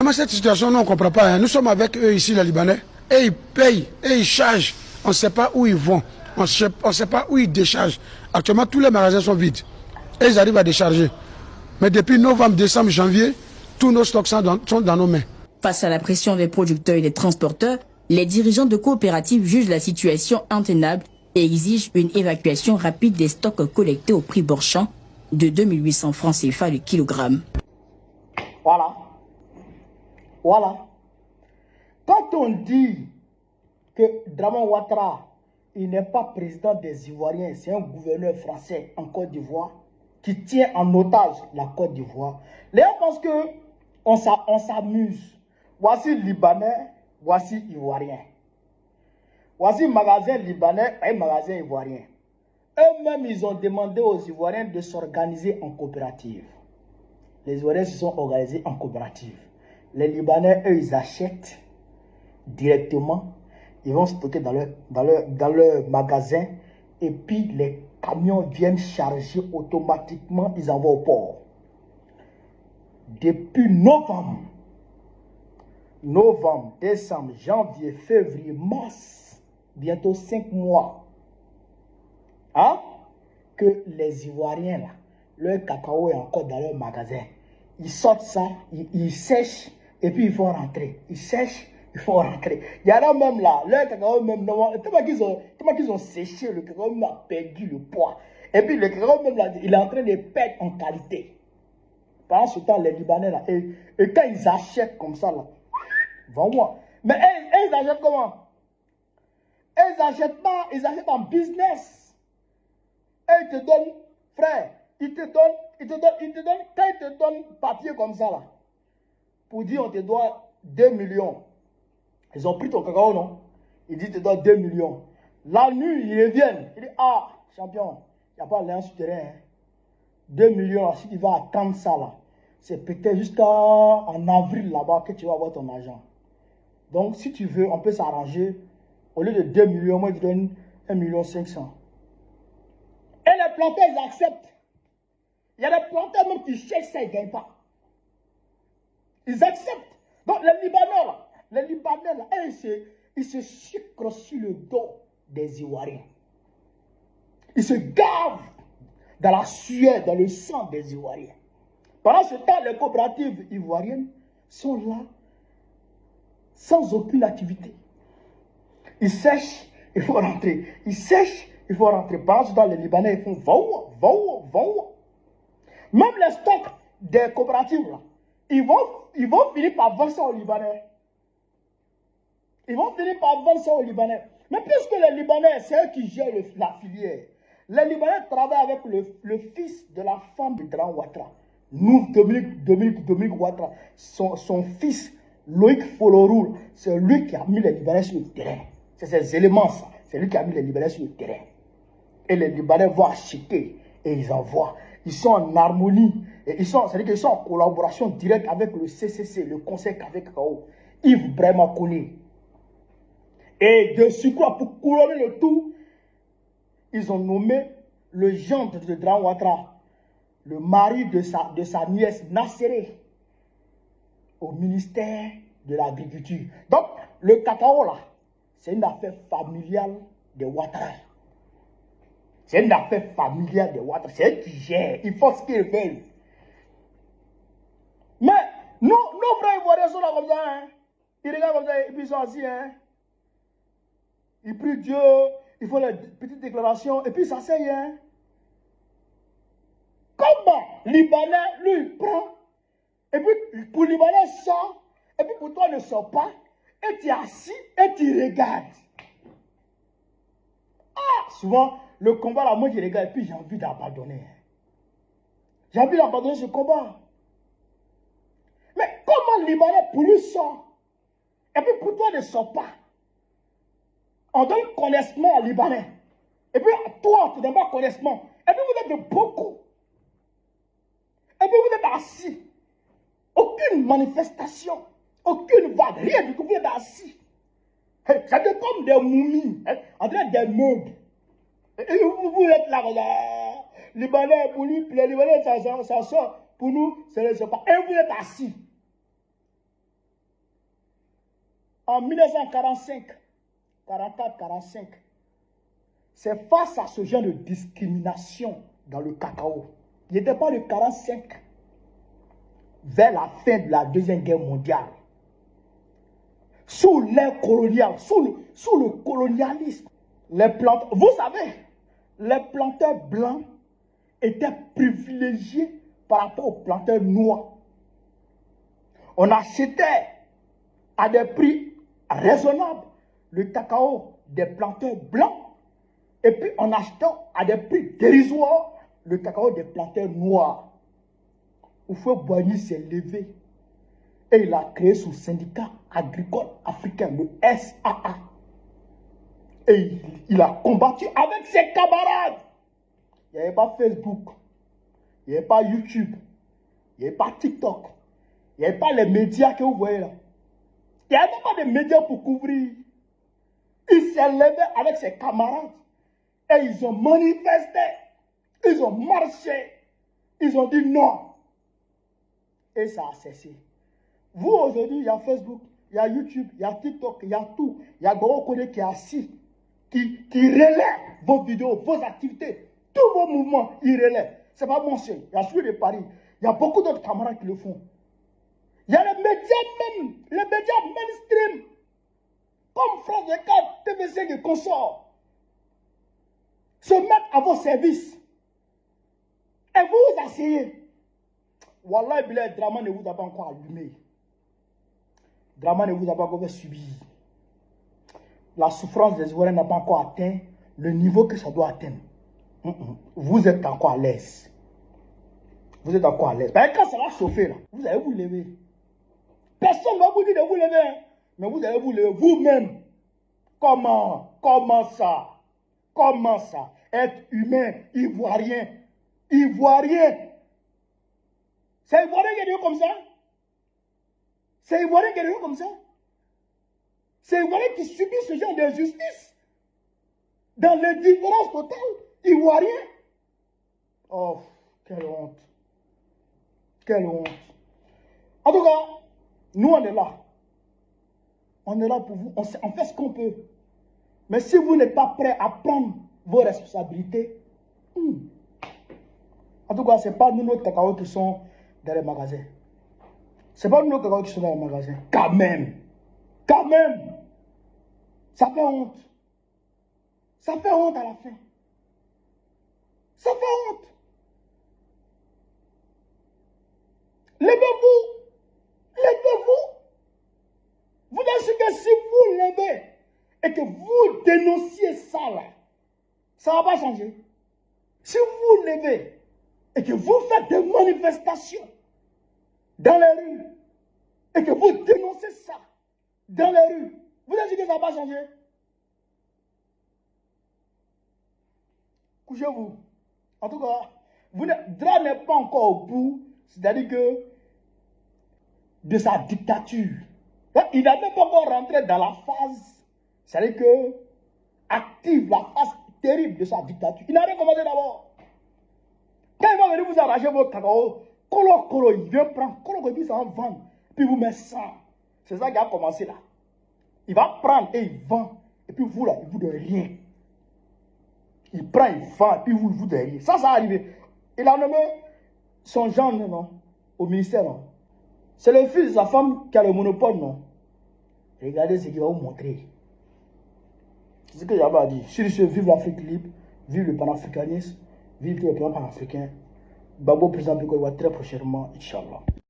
Vraiment, cette situation, nous, on ne comprend pas. Hein. Nous sommes avec eux ici, les Libanais, et ils payent, et ils chargent. On ne sait pas où ils vont. On ne sait pas où ils déchargent. Actuellement, tous les magasins sont vides. Et ils arrivent à décharger. Mais depuis novembre, décembre, janvier, tous nos stocks sont dans nos mains. Face à la pression des producteurs et des transporteurs, les dirigeants de coopératives jugent la situation intenable et exigent une évacuation rapide des stocks collectés au prix Borchamp de 2800 francs CFA le kilogramme. Voilà. Voilà. Quand on dit que Draman Ouattara, il n'est pas président des Ivoiriens, c'est un gouverneur français en Côte d'Ivoire qui tient en otage la Côte d'Ivoire. Les gens pensent qu'on s'amuse. Voici Libanais, voici Ivoirien. Voici magasin libanais et magasin ivoirien. Eux-mêmes, ils ont demandé aux Ivoiriens de s'organiser en coopérative. Les Ivoiriens se sont organisés en coopérative. Les Libanais, eux, ils achètent directement. Ils vont stocker dans leur magasin. Et puis, les camions viennent charger automatiquement. Ils envoient au port. Depuis novembre, décembre, janvier, février, mars, bientôt 5 mois, hein, que les Ivoiriens, là, leur cacao est encore dans leur magasin. Ils sortent ça, ils sèchent, et puis ils font rentrer. Ils sèchent, ils font rentrer. Il y en a même là, leur cacao même, tellement qu'ils ont séché, le cacao même a perdu le poids. Et puis le cacao même là, il est en train de perdre en qualité. Pendant ce temps, les Libanais là, et quand ils achètent comme ça là, vends-moi. Mais ils achètent comment? Ils achètent pas, ils achètent en business. Et ils te donnent, frère, ils te donnent, quand ils te donnent papier comme ça là, pour dire on te doit 2 millions. Ils ont pris ton cacao, non? Ils disent te doivent 2 millions. La nuit, ils reviennent. Ils disent, ah, champion, il n'y a pas de lien souterrain. Hein. 2 millions, si tu vas attendre ça là, c'est peut-être jusqu'en avril là-bas que tu vas avoir ton argent. Donc, si tu veux, on peut s'arranger. Au lieu de 2 millions, moi, je donne 1,5 million. Et les planteurs, ils acceptent. Il y a des planteurs même qui cherchent ça, ils ne gagnent pas. Ils acceptent. Donc, les Libanais, là, ils se sucrent sur le dos des Ivoiriens. Ils se gavent dans la sueur, dans le sang des Ivoiriens. Pendant ce temps, les coopératives ivoiriennes sont là, sans aucune activité. Ils sèchent, il faut rentrer. Ils sèchent, il faut rentrer. Pendant ce temps, les Libanais, ils font vont. Même les stocks des coopératives, là, ils vont finir par vendre ça aux Libanais. Ils vont finir par vendre ça aux Libanais. Mais puisque les Libanais, c'est eux qui gèrent la filière, les Libanais travaillent avec le fils de la femme de Draman Ouattara. Nous, Dominique Ouattara, son fils, Loïc Foloroul, c'est lui qui a mis les Libanais sur le terrain. C'est ces éléments, ça. C'est lui qui a mis les Libanais sur le terrain. Et les Libanais vont acheter et ils envoient. Ils sont en harmonie. Et c'est-à-dire qu'ils sont en collaboration directe avec le CCC, le Conseil Café Cacao, Yves Brahima Koné. Et de surcroît, pour couronner le tout, ils ont nommé le gendre de Draman Ouattara, le mari de sa nièce Nasséré, au ministère de l'Agriculture. Donc, le cacao là, c'est une affaire familiale de Ouattara. C'est une affaire familiale de Ouattara. C'est eux qui gèrent. Ils font ce qu'ils veulent. Mais nos frères ivoiriens sont là comme ça. Hein? Ils regardent comme ça et puis ils sont assis. Hein? Ils prient Dieu. Ils font les petites déclarations et puis ils s'asseyent. Hein? Comment Libanais, lui, il prend. Et puis pour Libanais, sort. Et puis pour toi, ne sort pas. Et tu es assis et tu regardes. Ah, souvent, le combat, là, moi, je regarde et puis j'ai envie d'abandonner. J'ai envie d'abandonner ce combat. Mais comment le Libanais, pour lui, sort? Et puis pour toi, ne sort pas. On donne connaissement au Libanais. Et puis toi, tu ne donnes pas connaissement. Et puis vous êtes de beaucoup. Et puis vous êtes assis. Aucune manifestation. Aucune vague. Rien du tout. Vous êtes assis. Ça devient comme des momies. En train des meubles. Et vous êtes là. Libanais, pour lui, les Libanais, ça sort. Pour nous, ça ne sort pas. Et vous êtes assis. en 1945, 44-45, c'est face à ce genre de discrimination dans le cacao. Il n'était pas de 45 vers la fin de la Deuxième Guerre mondiale. Sous l'ère coloniale, sous le colonialisme, vous savez, les planteurs blancs étaient privilégiés par rapport aux planteurs noirs. On achetait à des prix raisonnables le cacao des planteurs blancs et puis on achetait à des prix dérisoires le cacao des planteurs noirs. Houphouët-Boigny s'est levé et il a créé son syndicat agricole africain, le SAA. Et il a combattu avec ses camarades. Il n'y avait pas Facebook, il n'y avait pas YouTube, il n'y avait pas TikTok, il n'y avait pas les médias que vous voyez là. Il n'y avait pas de médias pour couvrir. Il s'est levé avec ses camarades et ils ont manifesté, ils ont marché, ils ont dit non. Et ça a cessé. Vous aujourd'hui, il y a Facebook, il y a YouTube, il y a TikTok, il y a tout. Il y a Goro Kone qui est assis, qui relaie vos vidéos, vos activités, tous vos mouvements, il relaie. Ce n'est pas mon seul. Il y a celui de Paris. Il y a beaucoup d'autres camarades qui le font. Il y a les médias même, les médias mainstream, comme France 24, TVC et consorts, se mettent à vos services. Et vous vous asseyez. Wallah, le drama ne vous a pas encore allumé. Le drama ne vous a pas encore subi. La souffrance des Ivoiriens n'a pas encore atteint le niveau que ça doit atteindre. Vous êtes encore à l'aise. Vous êtes encore à l'aise. Quand ça va chauffer, là, vous allez vous lever. Personne ne va vous dire de vous lever. Hein. Mais vous allez vous lever vous-même. Comment ça? Comment ça? Être humain, ivoirien. Ivoirien. C'est Ivoirien qui est devenu comme ça? C'est Ivoirien qui est devenu comme ça? C'est Ivoirien qui subit ce genre d'injustice? Dans l'indifférence totale? Ivoirien? Oh, quelle honte. Quelle honte. En tout cas, nous on est là. On est là pour vous. On fait ce qu'on peut. Mais si vous n'êtes pas prêt à prendre vos responsabilités, en tout cas, ce n'est pas nous, nos cacao qui sont dans les magasins. Ce n'est pas nous, nos cacao qui sont dans les magasins. Quand même. Quand même. Ça fait honte. Ça fait honte à la fin. Ça fait honte. Levez-vous. Levez-vous. Vous dites que si vous levez et que vous dénonciez ça là, ça ne va pas changer. Si vous levez et que vous faites des manifestations dans les rues et que vous dénoncez ça dans les rues, vous dites que ça ne va pas changer. Couchez-vous. En tout cas, Dra n'est pas encore au bout, c'est-à-dire que de sa dictature. Il n'a même pas encore rentré dans la phase, c'est-à-dire que active la phase terrible de sa dictature. Il n'a rien commencé d'abord. Quand il va venir vous arracher votre cacao, Kolo, il vient prendre, Kolo, il dit ça en vendre, puis vous met ça. C'est ça qui a commencé là. Il va prendre et il vend, et puis vous là, il vous donne rien. Il prend, il vend, et puis vous donne rien. Ça a arrivé. Il a nommé son gendre, non, au ministère, non. C'est le fils de sa femme qui a le monopole, non. Regardez ce qu'il va vous montrer. C'est ce que Yaba a dit. Sur ce, vive l'Afrique libre, vive le panafricanisme, vive le plan panafricain. Babo, président du Côte d'Ivoire, très prochainement, Inch'Allah.